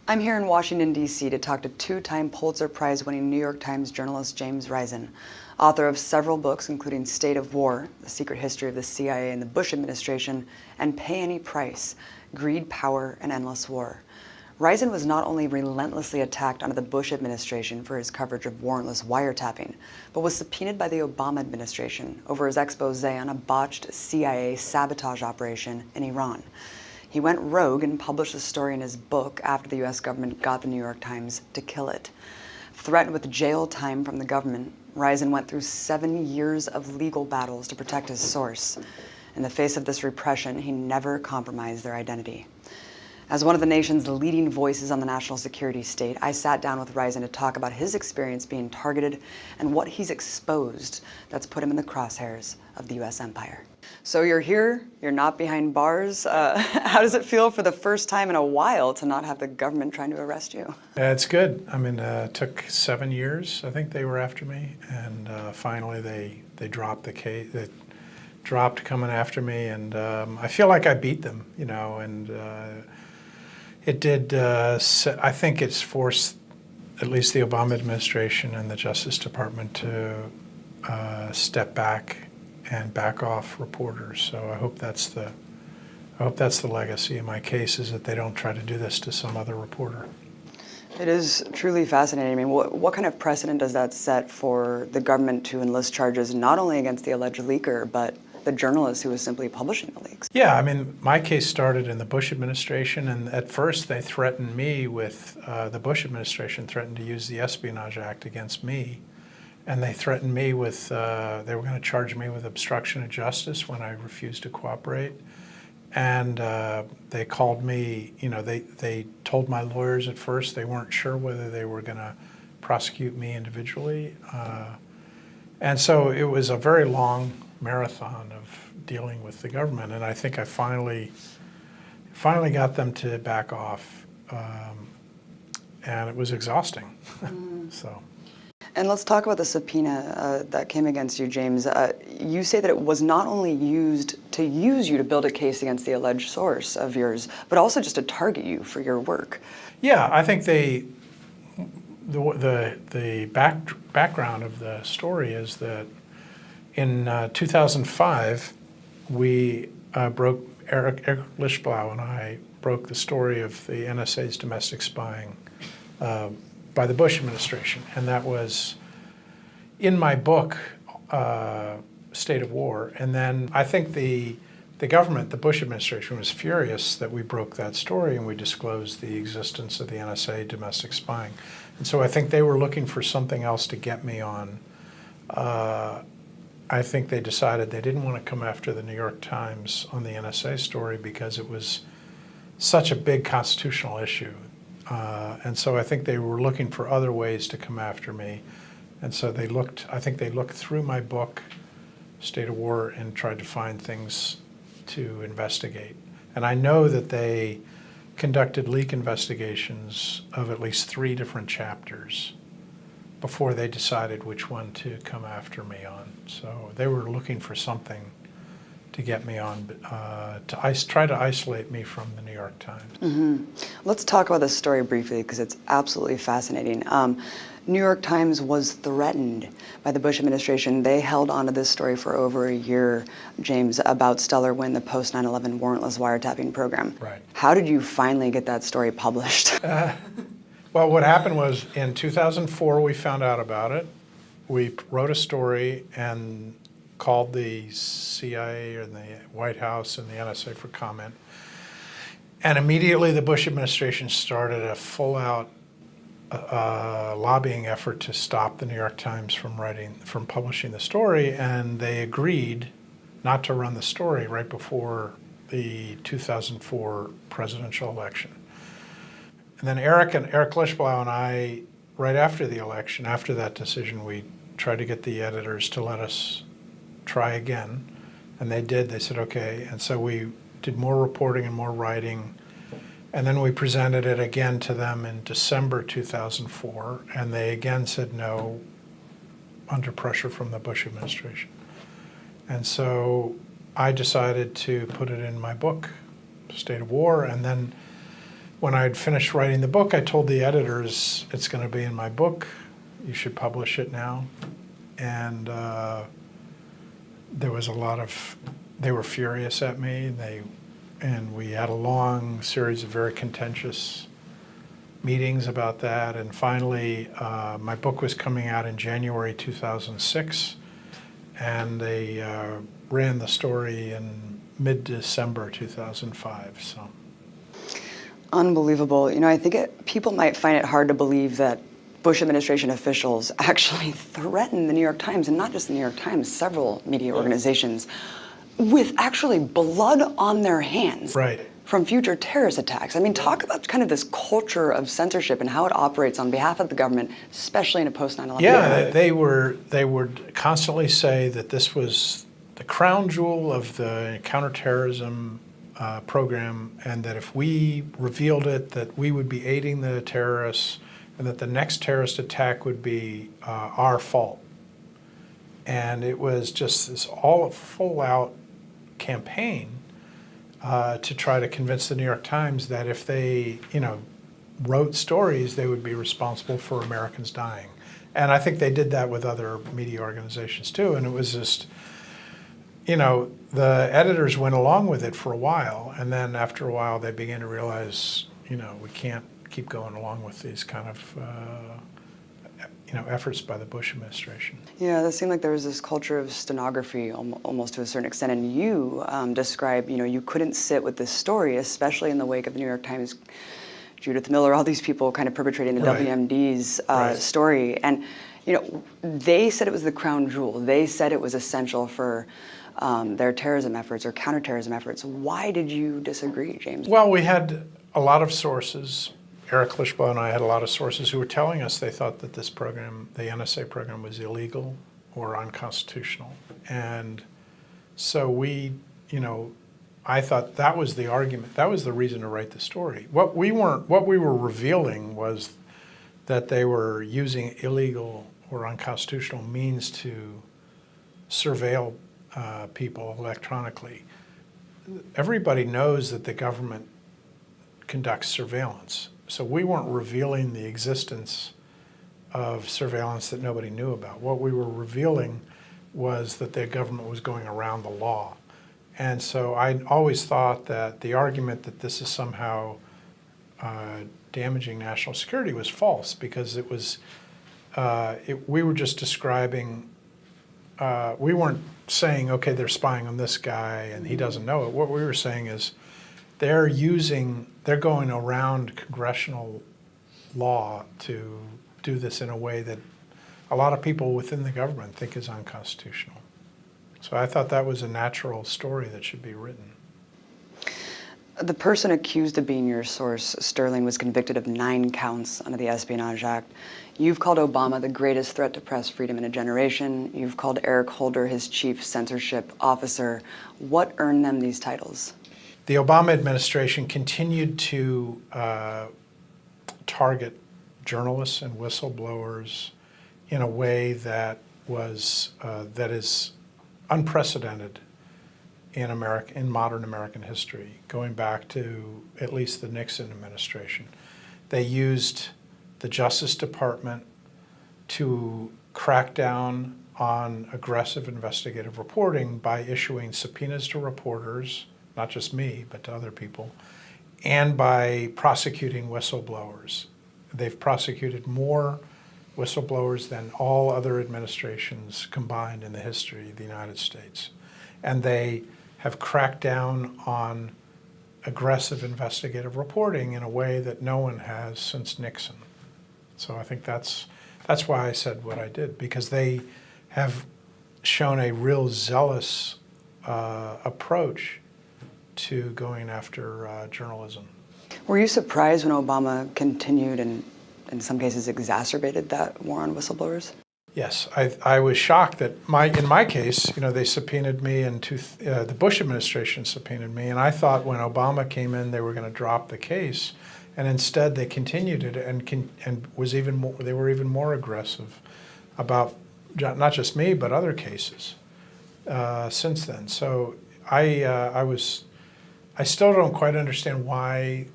I'm here in Washington, D.C. to talk to two-time Pulitzer Prize-winning New York Times journalist James Risen, author of several books including State of War, The Secret History of the CIA and the Bush Administration, and Pay Any Price, Greed, Power, and Endless War. Risen was not only relentlessly attacked under the Bush administration for his coverage of warrantless wiretapping, but was subpoenaed by the Obama administration over his expose on a botched CIA sabotage operation in Iran. He went rogue and published the story in his book after the U.S. government got the New York Times to kill it. Threatened with jail time from the government, Risen went through 7 years of legal battles to protect his source. In the face of this repression, he never compromised their identity. As one of the nation's leading voices on the national security state, I sat down with Risen to talk about his experience being targeted and what he's exposed that's put him in the crosshairs of the U.S. empire. So you're here, you're not behind bars. How does it feel for the first time in a while to not have the government trying to arrest you? It's good. I mean, it took 7 years, I think they were after me, and finally they dropped the case. They dropped coming after me, and I feel like I beat them, you know, and it did, I think it's forced at least the Obama administration and the Justice Department to step back and back off reporters. So I hope that's the legacy of my case, is that they don't try to do this to some other reporter. It is truly fascinating. I mean, what kind of precedent does that set for the government to enlist charges not only against the alleged leaker, but the journalist who was simply publishing the leaks? Yeah, I mean, my case started in the Bush administration, and at first they threatened me with, the Bush administration threatened to use the Espionage Act against me. And they threatened me with, they were going to charge me with obstruction of justice when I refused to cooperate. And they called me, you know, they told my lawyers at first they weren't sure whether they were going to prosecute me individually. And so it was a very long marathon of dealing with the government. And I think I finally got them to back off. And it was exhausting, so. And let's talk about the subpoena that came against you, James. You say that it was not only used to use you to build a case against the alleged source of yours, but also just to target you for your work. Yeah, I think the background of the story is that in 2005, we Eric Lischblau and I broke the story of the NSA's domestic spying by the Bush administration, and that was in my book, State of War. And then I think the government, the Bush administration, was furious that we broke that story and we disclosed the existence of the NSA domestic spying. And so I think they were looking for something else to get me on. I think they decided they didn't want to come after the New York Times on the NSA story because it was such a big constitutional issue. And so I think they were looking for other ways to come after me. And so I think they looked through my book, State of War, and tried to find things to investigate. And I know that they conducted leak investigations of at least 3 different chapters before they decided which one to come after me on. So they were looking for something to get me on, to try to isolate me from the New York Times. Mm-hmm. Let's talk about this story briefly because it's absolutely fascinating. New York Times was threatened by the Bush administration. They held onto this story for over a year, James, about Stellar Wind, the post 9/11 warrantless wiretapping program. Right. How did you finally get that story published? Well, what happened was in 2004 we found out about it. We wrote a story and called the CIA and the White House and the NSA for comment. And immediately the Bush administration started a full-out lobbying effort to stop the New York Times from publishing the story, and they agreed not to run the story right before the 2004 presidential election. And then Eric Lischblau and I, right after the election, after that decision, we tried to get the editors to let us try again. And they did. They said, okay. And so we did more reporting and more writing. And then we presented it again to them in December 2004. And they again said no, under pressure from the Bush administration. And so I decided to put it in my book, State of War. And then when I had finished writing the book, I told the editors, it's going to be in my book. You should publish it now. And there was a lot of, they were furious at me. And we had a long series of very contentious meetings about that. And finally, my book was coming out in January 2006. And they ran the story in mid-December 2005. So. Unbelievable. You know, I think people might find it hard to believe that Bush administration officials actually threatened the New York Times, and not just the New York Times, several media organizations, with actually blood on their hands from future terrorist attacks. I mean, talk about kind of this culture of censorship and how it operates on behalf of the government, especially in a post-9/11. Yeah, they would constantly say that this was the crown jewel of the counterterrorism program, and that if we revealed it, that we would be aiding the terrorists, and that the next terrorist attack would be our fault. And it was just this all full-out campaign to try to convince the New York Times that if they, wrote stories, they would be responsible for Americans dying. And I think they did that with other media organizations too. And it was just, the editors went along with it for a while, and then after a while they began to realize, we can't keep going along with these kind of efforts by the Bush administration. Yeah, it seemed like there was this culture of stenography almost to a certain extent, and you describe, you couldn't sit with this story, especially in the wake of the New York Times, Judith Miller, all these people kind of perpetrating the WMD's story. And, they said it was the crown jewel. They said it was essential for their terrorism efforts or counterterrorism efforts. Why did you disagree, James? Well, we had a lot of sources. Eric Lischblau and I had a lot of sources who were telling us they thought that this program, the NSA program, was illegal or unconstitutional. And so I thought that was the argument. That was the reason to write the story. What we were revealing was that they were using illegal or unconstitutional means to surveil people electronically. Everybody knows that the government conducts surveillance. So we weren't revealing the existence of surveillance that nobody knew about. What we were revealing was that the government was going around the law. And so I always thought that the argument that this is somehow damaging national security was false, because it was, we were just describing, we weren't saying, okay, they're spying on this guy and he doesn't know it. What we were saying is they're going around congressional law to do this in a way that a lot of people within the government think is unconstitutional. So I thought that was a natural story that should be written. The person accused of being your source, Sterling, was convicted of 9 counts under the Espionage Act. You've called Obama the greatest threat to press freedom in a generation. You've called Eric Holder his chief censorship officer. What earned them these titles? The Obama administration continued to target journalists and whistleblowers in a way that is unprecedented in modern American history, going back to at least the Nixon administration. They used the Justice Department to crack down on aggressive investigative reporting by issuing subpoenas to reporters, not just me, but to other people, and by prosecuting whistleblowers. They've prosecuted more whistleblowers than all other administrations combined in the history of the United States. And they have cracked down on aggressive investigative reporting in a way that no one has since Nixon. So I think that's why I said what I did, because they have shown a real zealous approach to going after journalism. Were you surprised when Obama continued and in some cases exacerbated that war on whistleblowers? Yes, I was shocked that in my case, they subpoenaed me and the Bush administration subpoenaed me, and I thought when Obama came in they were going to drop the case, and instead they continued it and was even more. They were even more aggressive about not just me but other cases since then. So I still don't quite understand why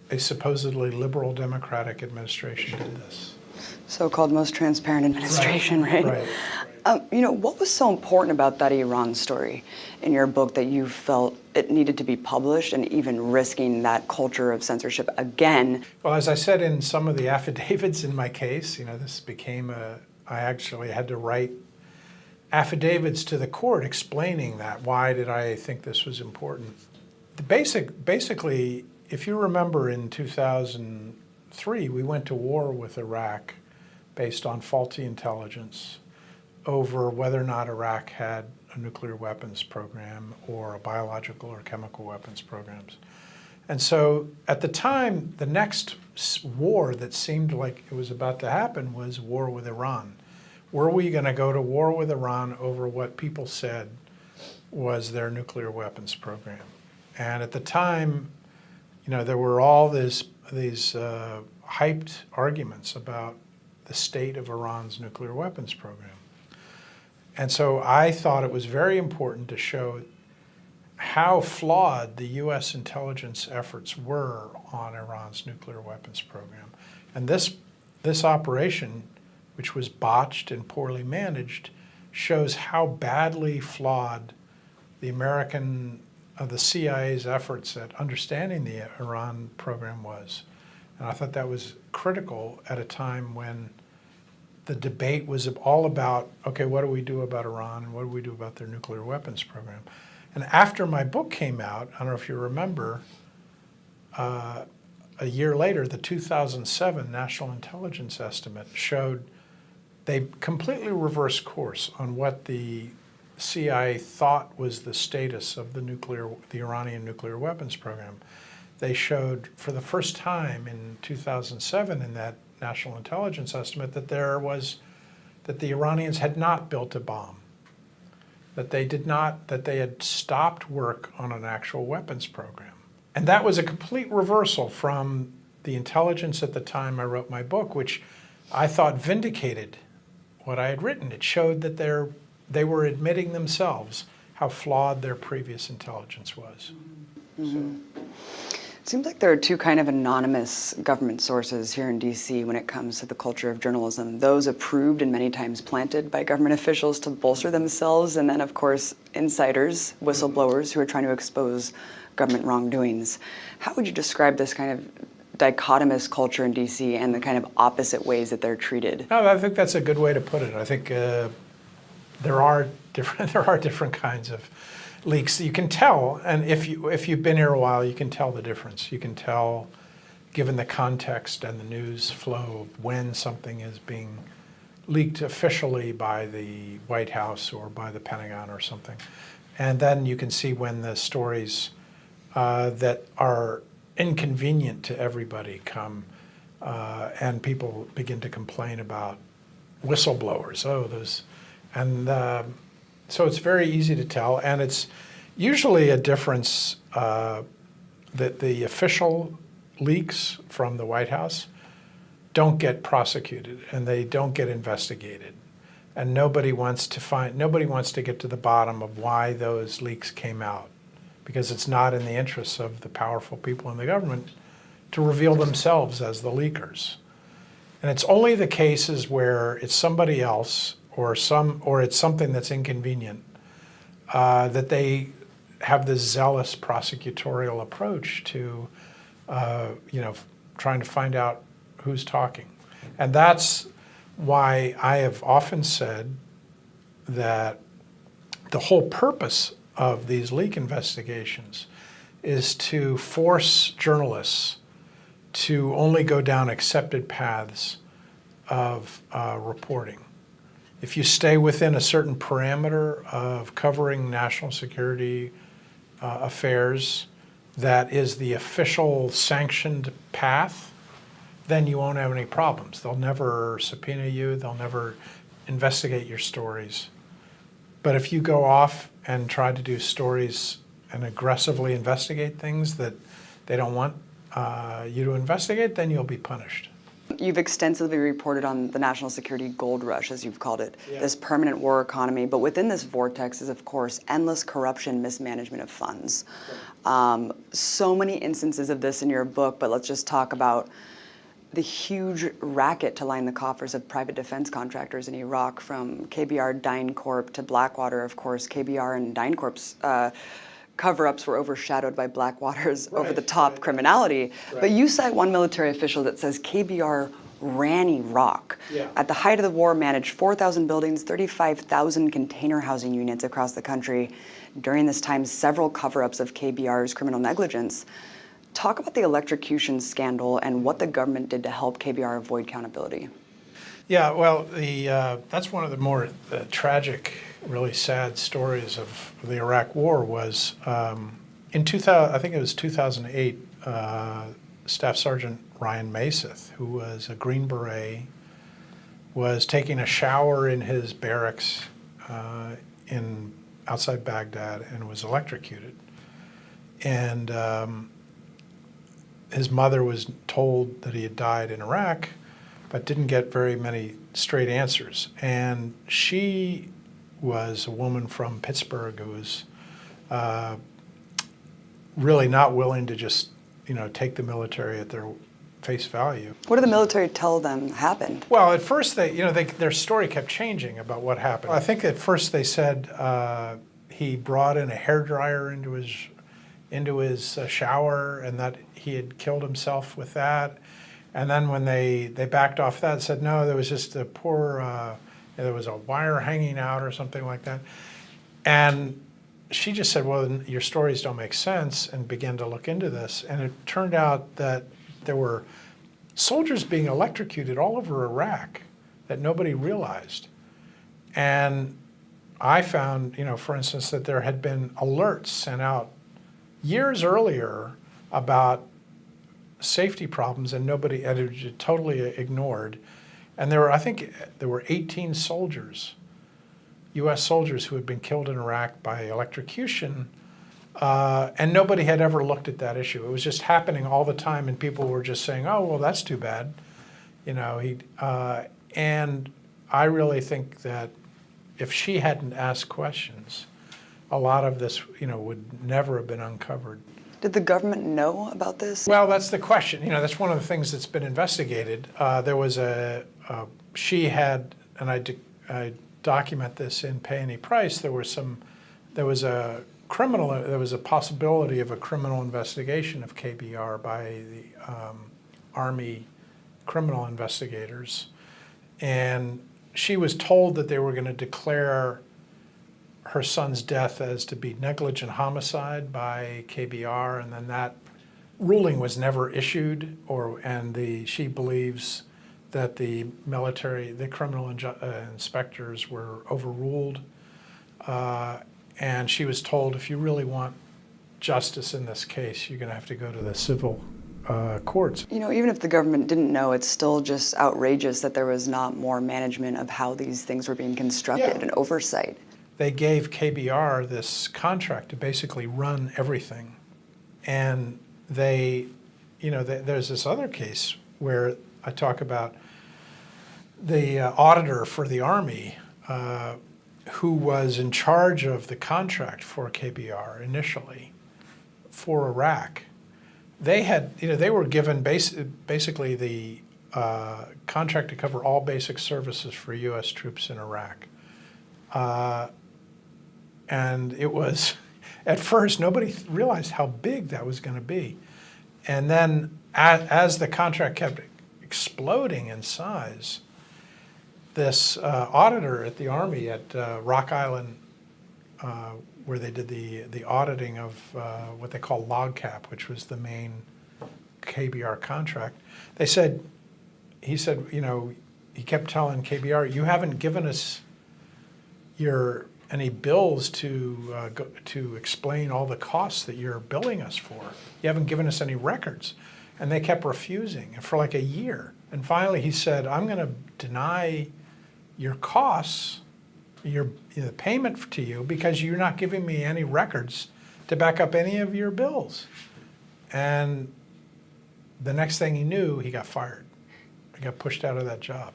a supposedly liberal Democratic administration did this. So-called most transparent administration, right? Right. What was so important about that Iran story in your book that you felt it needed to be published, and even risking that culture of censorship again? Well, as I said in some of the affidavits in my case, this became I actually had to write affidavits to the court explaining that. Why did I think this was important? Basically, if you remember, in 2003, we went to war with Iraq based on faulty intelligence over whether or not Iraq had a nuclear weapons program or a biological or chemical weapons programs. And so at the time, the next war that seemed like it was about to happen was war with Iran. Were we going to go to war with Iran over what people said was their nuclear weapons program? And at the time, there were all these hyped arguments about the state of Iran's nuclear weapons program. And so I thought it was very important to show how flawed the U.S. intelligence efforts were on Iran's nuclear weapons program. And this operation, which was botched and poorly managed, shows how badly flawed the CIA's efforts at understanding the Iran program was. And I thought that was critical at a time when the debate was all about, okay, what do we do about Iran and what do we do about their nuclear weapons program? And after my book came out, I don't know if you remember, a year later, the 2007 National Intelligence Estimate showed they completely reversed course on what the CIA thought was the status of the Iranian nuclear weapons program. They showed for the first time in 2007 in that National Intelligence Estimate that the Iranians had not built a bomb, that they had stopped work on an actual weapons program. And that was a complete reversal from the intelligence at the time I wrote my book, which I thought vindicated what I had written. It showed that they were admitting themselves how flawed their previous intelligence was. Mm-hmm. It seems like there are two kind of anonymous government sources here in D.C. when it comes to the culture of journalism. Those approved and many times planted by government officials to bolster themselves, and then, of course, insiders, whistleblowers who are trying to expose government wrongdoings. How would you describe this kind of dichotomous culture in D.C. and the kind of opposite ways that they're treated? No, I think that's a good way to put it. I think there are different kinds of leaks. You can tell, and if you've been here a while, you can tell the difference. You can tell, given the context and the news flow, when something is being leaked officially by the White House or by the Pentagon or something. And then you can see when the stories that are inconvenient to everybody come and people begin to complain about whistleblowers. So it's very easy to tell, and it's usually a difference that the official leaks from the White House don't get prosecuted and they don't get investigated, and nobody wants to get to the bottom of why those leaks came out, because it's not in the interests of the powerful people in the government to reveal themselves as the leakers. And it's only the cases where it's somebody else or it's something that's inconvenient, that they have this zealous prosecutorial approach to, trying to find out who's talking. And that's why I have often said that the whole purpose of these leak investigations is to force journalists to only go down accepted paths of reporting. If you stay within a certain parameter of covering national security affairs, that is the official sanctioned path, then you won't have any problems. They'll never subpoena you, they'll never investigate your stories. But if you go off and try to do stories and aggressively investigate things that they don't want you to investigate, then you'll be punished. You've extensively reported on the national security gold rush, as you've called it, Yeah. this permanent war economy. But within this vortex is, of course, endless corruption, mismanagement of funds. So many instances of this in your book, but let's just talk about the huge racket to line the coffers of private defense contractors in Iraq, from KBR DynCorp to Blackwater. Of course, KBR and DynCorp's cover-ups were overshadowed by Blackwater's over-the-top criminality. Right. But you cite one military official that says KBR ran Iraq. Yeah. At the height of the war, managed 4,000 buildings, 35,000 container housing units across the country. During this time, several cover-ups of KBR's criminal negligence. Talk about the electrocution scandal and what the government did to help KBR avoid accountability. Yeah, well, that's one of the more tragic, really sad stories of the Iraq War was in 2000, I think it was 2008, Staff Sergeant Ryan Maseth, who was a Green Beret, was taking a shower in his barracks outside Baghdad and was electrocuted. And his mother was told that he had died in Iraq, but didn't get very many straight answers. And she was a woman from Pittsburgh who was really not willing to just, take the military at their face value. What did the military tell them happened? Well, at first their story kept changing about what happened. I think at first they said he brought in a hairdryer into his shower and that he had killed himself with that. And then when they backed off that, said no, there was just a poor, there was a wire hanging out or something like that. And she just said, well, your stories don't make sense, and began to look into this. And it turned out that there were soldiers being electrocuted all over Iraq that nobody realized. And I found, for instance, that there had been alerts sent out years earlier about safety problems, and nobody had totally ignored. And I think there were 18 soldiers, U.S. soldiers, who had been killed in Iraq by electrocution, and nobody had ever looked at that issue. It was just happening all the time, and people were just saying, "Oh, well, that's too bad," And I really think that if she hadn't asked questions, a lot of this, would never have been uncovered. Did the government know about this? Well, that's the question. That's one of the things that's been investigated. There was she had, and I document this in Pay Any Price. There was a possibility of a criminal investigation of KBR by the Army criminal investigators, and she was told that they were going to declare her son's death as to be negligent homicide by KBR, and then that ruling was never issued, she believes that the criminal inspectors were overruled, and she was told, if you really want justice in this case, you're going to have to go to the civil courts. Even if the government didn't know, it's still just outrageous that there was not more management of how these things were being constructed and oversight. They gave KBR this contract to basically run everything. And there's this other case where I talk about the auditor for the Army who was in charge of the contract for KBR initially for Iraq. They were given basically the contract to cover all basic services for U.S. troops in Iraq. And it was, at first, nobody realized how big that was going to be. And then as the contract kept exploding in size, this auditor at the Army at Rock Island, where they did the auditing of what they call LogCap, which was the main KBR contract, he kept telling KBR, you haven't given us your any bills to explain all the costs that you're billing us for. You haven't given us any records. And they kept refusing for like a year. And finally he said, I'm going to deny your costs, the payment to you, because you're not giving me any records to back up any of your bills. And the next thing he knew, he got fired. He got pushed out of that job.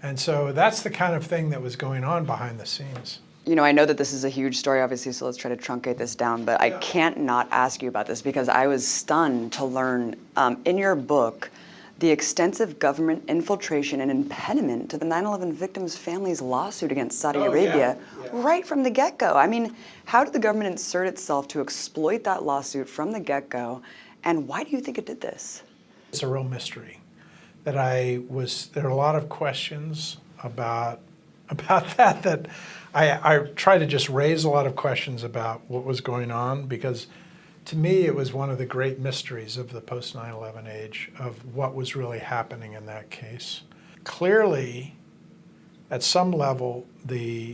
And so that's the kind of thing that was going on behind the scenes. You know, I know that this is a huge story, obviously, so let's try to truncate this down, but I can't not ask you about this because I was stunned to learn in your book the extensive government infiltration and impediment to the 9/11 victims' families' lawsuit against Saudi Arabia right from the get-go. I mean, how did the government insert itself to exploit that lawsuit from the get-go, and why do you think it did this? It's a real mystery. There are a lot of questions about that I try to just raise a lot of questions about what was going on, because to me it was one of the great mysteries of the post 9/11 age of what was really happening in that case. Clearly, at some level,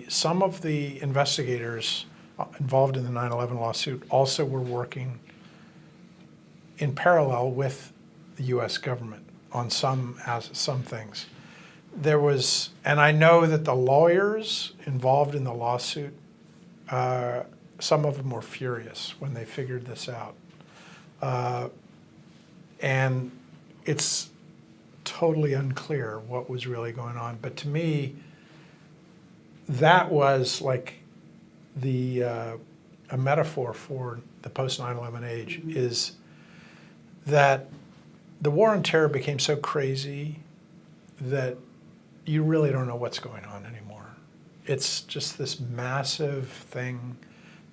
some of the investigators involved in the 9/11 lawsuit also were working in parallel with the U.S. government on some things. And I know that the lawyers involved in the lawsuit, some of them were furious when they figured this out. And it's totally unclear what was really going on. But to me, that was like a metaphor for the post 9/11 age, is that the war on terror became so crazy that you really don't know what's going on anymore. It's just this massive thing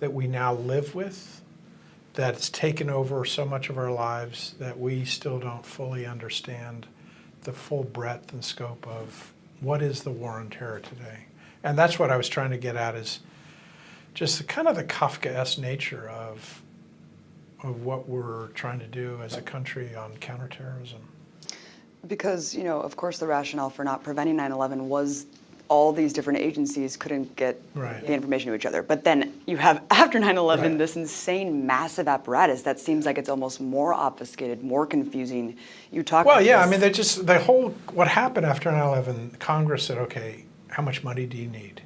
that we now live with, that's taken over so much of our lives that we still don't fully understand the full breadth and scope of what is the war on terror today. And that's what I was trying to get at, is just kind of the Kafkaesque nature of what we're trying to do as a country on counterterrorism. Because, you know, of course the rationale for not preventing 9/11 was all these different agencies couldn't get the information to each other. But then you have, after 9/11, this insane, massive apparatus that seems like it's almost more obfuscated, more confusing. You talk about I mean, what happened after 9/11, Congress said, okay, how much money do you need?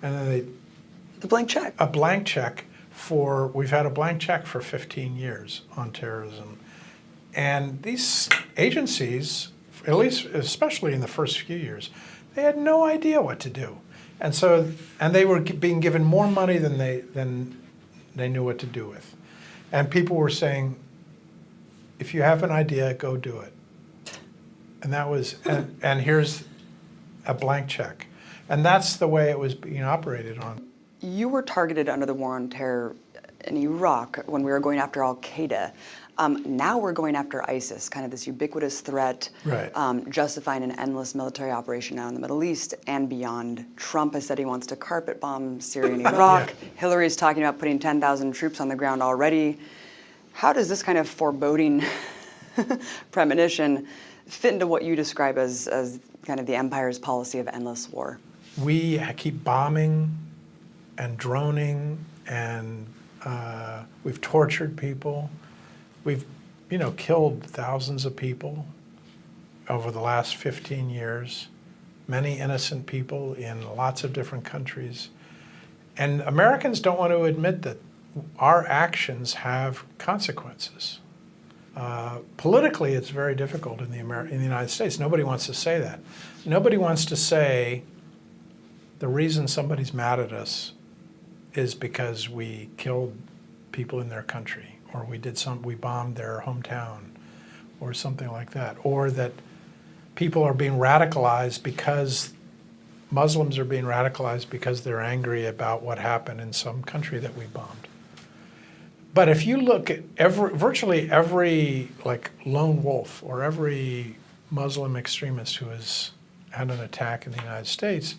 And then the blank check. A blank check we've had a blank check for 15 years on terrorism. And these agencies, at least, especially in the first few years, they had no idea what to do. And they were being given more money than they knew what to do with. And people were saying, if you have an idea, go do it. And that was, and here's a blank check. And that's the way it was being operated on. You were targeted under the war on terror in Iraq when we were going after al-Qaeda. Now we're going after ISIS, kind of this ubiquitous threat, justifying an endless military operation now in the Middle East and beyond. Trump has said he wants to carpet bomb Syria and Iraq. Hillary's talking about putting 10,000 troops on the ground already. How does this kind of foreboding premonition fit into what you describe as kind of the empire's policy of endless war? We keep bombing and droning, and we've tortured people. We've, killed thousands of people over the last 15 years, many innocent people in lots of different countries. And Americans don't want to admit that our actions have consequences. Politically, it's very difficult in the United States. Nobody wants to say that. Nobody wants to say the reason somebody's mad at us is because we killed people in their country, or we bombed their hometown, or something like that, or that people are being radicalized because Muslims are being radicalized because they're angry about what happened in some country that we bombed. But if you look at virtually every lone wolf or every Muslim extremist who has had an attack in the United States,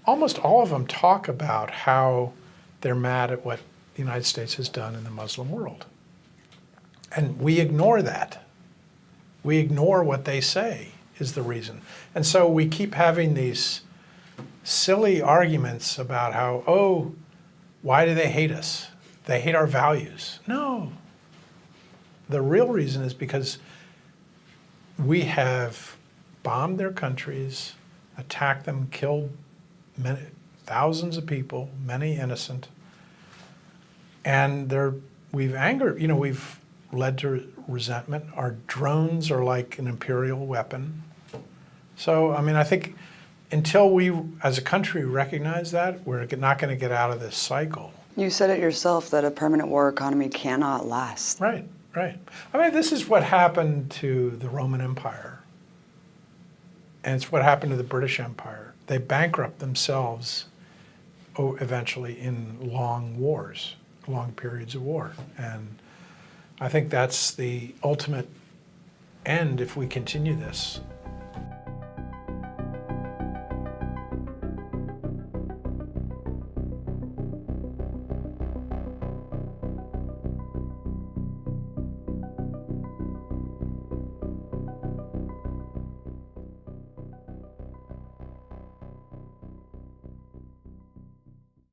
almost all of them talk about how they're mad at what the United States has done in the Muslim world. And we ignore that. We ignore what they say is the reason. And so we keep having these silly arguments about how, oh, why do they hate us? They hate our values. No. The real reason is because we have bombed their countries, attacked them, killed many, thousands of people, many innocent, and we've angered, we've led to resentment. Our drones are like an imperial weapon. So, I mean, I think until we, as a country, recognize that, we're not going to get out of this cycle. You said it yourself that a permanent war economy cannot last. Right, right. I mean, this is what happened to the Roman Empire. And it's what happened to the British Empire. They bankrupt themselves eventually in long wars, long periods of war. And I think that's the ultimate end if we continue this.